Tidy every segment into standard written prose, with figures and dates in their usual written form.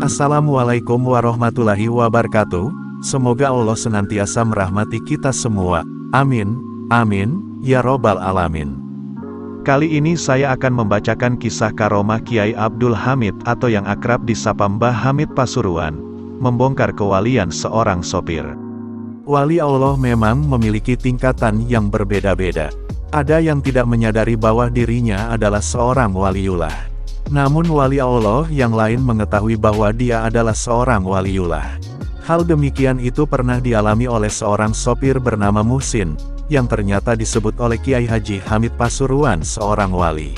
Assalamualaikum warahmatullahi wabarakatuh. Semoga Allah senantiasa merahmati kita semua. Amin, amin, ya robbal alamin. Kali ini saya akan membacakan kisah karomah Kiai Abdul Hamid atau yang akrab disapa Mbah Hamid Pasuruan, membongkar kewalian seorang sopir. Wali Allah memang memiliki tingkatan yang berbeda-beda. Ada yang tidak menyadari bahwa dirinya adalah seorang waliullah. Namun wali Allah yang lain mengetahui bahwa dia adalah seorang waliullah. Hal demikian itu pernah dialami oleh seorang sopir bernama Muhsin, yang ternyata disebut oleh Kiai Haji Hamid Pasuruan seorang wali.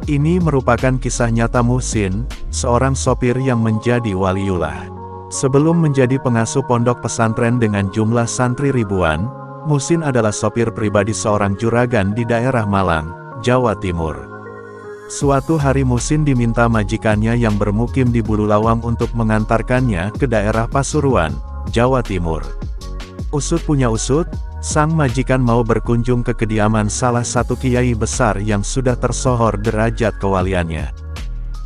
Ini merupakan kisah nyata Muhsin, seorang sopir yang menjadi waliullah. Sebelum menjadi pengasuh pondok pesantren dengan jumlah santri ribuan, Muhsin adalah sopir pribadi seorang juragan di daerah Malang, Jawa Timur. Suatu hari Muhsin diminta majikannya yang bermukim di Bululawang untuk mengantarkannya ke daerah Pasuruan, Jawa Timur. Usut punya usut, sang majikan mau berkunjung ke kediaman salah satu kiai besar yang sudah tersohor derajat kewaliannya.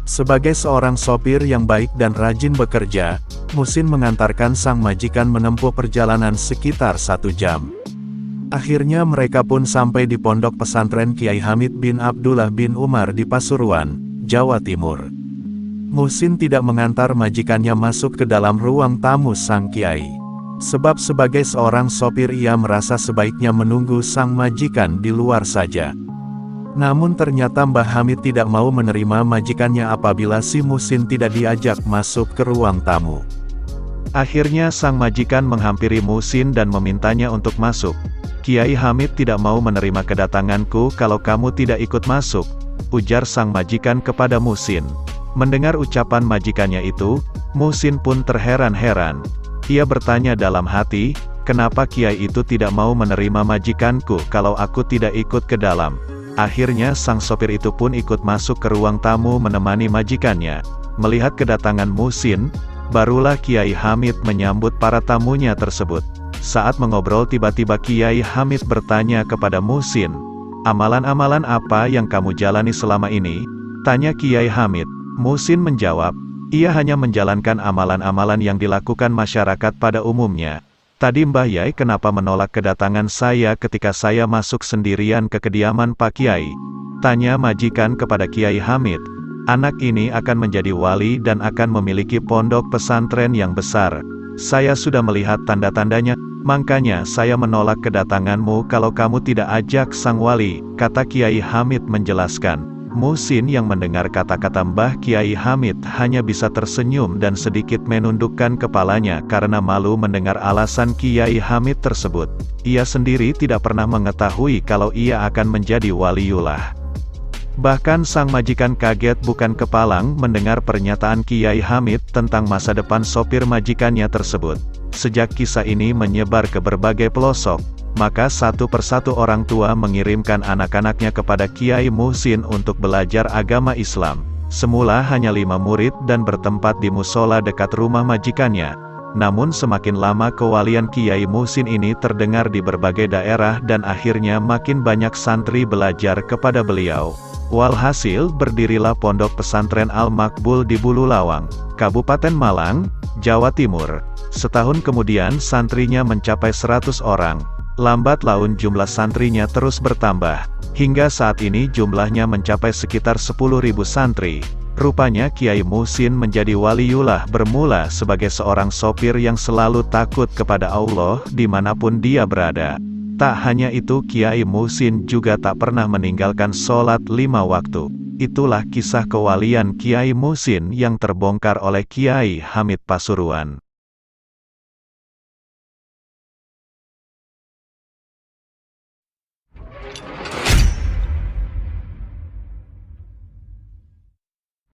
Sebagai seorang sopir yang baik dan rajin bekerja, Muhsin mengantarkan sang majikan menempuh perjalanan sekitar 1 jam. Akhirnya mereka pun sampai di pondok pesantren Kiai Hamid bin Abdullah bin Umar di Pasuruan, Jawa Timur. Muhsin tidak mengantar majikannya masuk ke dalam ruang tamu sang kiai. Sebab sebagai seorang sopir ia merasa sebaiknya menunggu sang majikan di luar saja. Namun ternyata Mbah Hamid tidak mau menerima majikannya apabila si Muhsin tidak diajak masuk ke ruang tamu. Akhirnya sang majikan menghampiri Muhsin dan memintanya untuk masuk. Kiai Hamid tidak mau menerima kedatanganku kalau kamu tidak ikut masuk, ujar sang majikan kepada Muhsin. Mendengar ucapan majikannya itu, Muhsin pun terheran-heran. Ia bertanya dalam hati, kenapa kiai itu tidak mau menerima majikanku kalau aku tidak ikut ke dalam. Akhirnya sang sopir itu pun ikut masuk ke ruang tamu menemani majikannya. Melihat kedatangan Muhsin, barulah Kiai Hamid menyambut para tamunya tersebut. Saat mengobrol tiba-tiba Kiai Hamid bertanya kepada Muhsin, "Amalan-amalan apa yang kamu jalani selama ini?" tanya Kiai Hamid. Muhsin menjawab, "Ia hanya menjalankan amalan-amalan yang dilakukan masyarakat pada umumnya. Tadi Mbah Yai kenapa menolak kedatangan saya ketika saya masuk sendirian ke kediaman Pak Kiai?" tanya majikan kepada Kiai Hamid. "Anak ini akan menjadi wali dan akan memiliki pondok pesantren yang besar. Saya sudah melihat tanda-tandanya, makanya saya menolak kedatanganmu kalau kamu tidak ajak sang wali," kata Kiai Hamid menjelaskan. Muhsin yang mendengar kata-kata Mbah Kiai Hamid hanya bisa tersenyum dan sedikit menundukkan kepalanya karena malu mendengar alasan Kiai Hamid tersebut. Ia sendiri tidak pernah mengetahui kalau ia akan menjadi waliullah. Bahkan sang majikan kaget bukan kepalang mendengar pernyataan Kiai Hamid tentang masa depan sopir majikannya tersebut. Sejak kisah ini menyebar ke berbagai pelosok, maka satu persatu orang tua mengirimkan anak-anaknya kepada Kiai Muhsin untuk belajar agama Islam. Semula hanya 5 murid dan bertempat di musola dekat rumah majikannya. Namun semakin lama kewalian Kiai Muhsin ini terdengar di berbagai daerah dan akhirnya makin banyak santri belajar kepada beliau. Walhasil berdirilah pondok pesantren Al-Makbul di Bululawang, Kabupaten Malang, Jawa Timur. Setahun kemudian santrinya mencapai 100 orang. Lambat laun jumlah santrinya terus bertambah. Hingga saat ini jumlahnya mencapai sekitar 10.000 santri. Rupanya Kiai Muhsin menjadi waliullah bermula sebagai seorang sopir yang selalu takut kepada Allah dimanapun dia berada. Tak hanya itu, Kiai Muhsin juga tak pernah meninggalkan sholat 5 waktu. Itulah kisah kewalian Kiai Muhsin yang terbongkar oleh Kiai Hamid Pasuruan.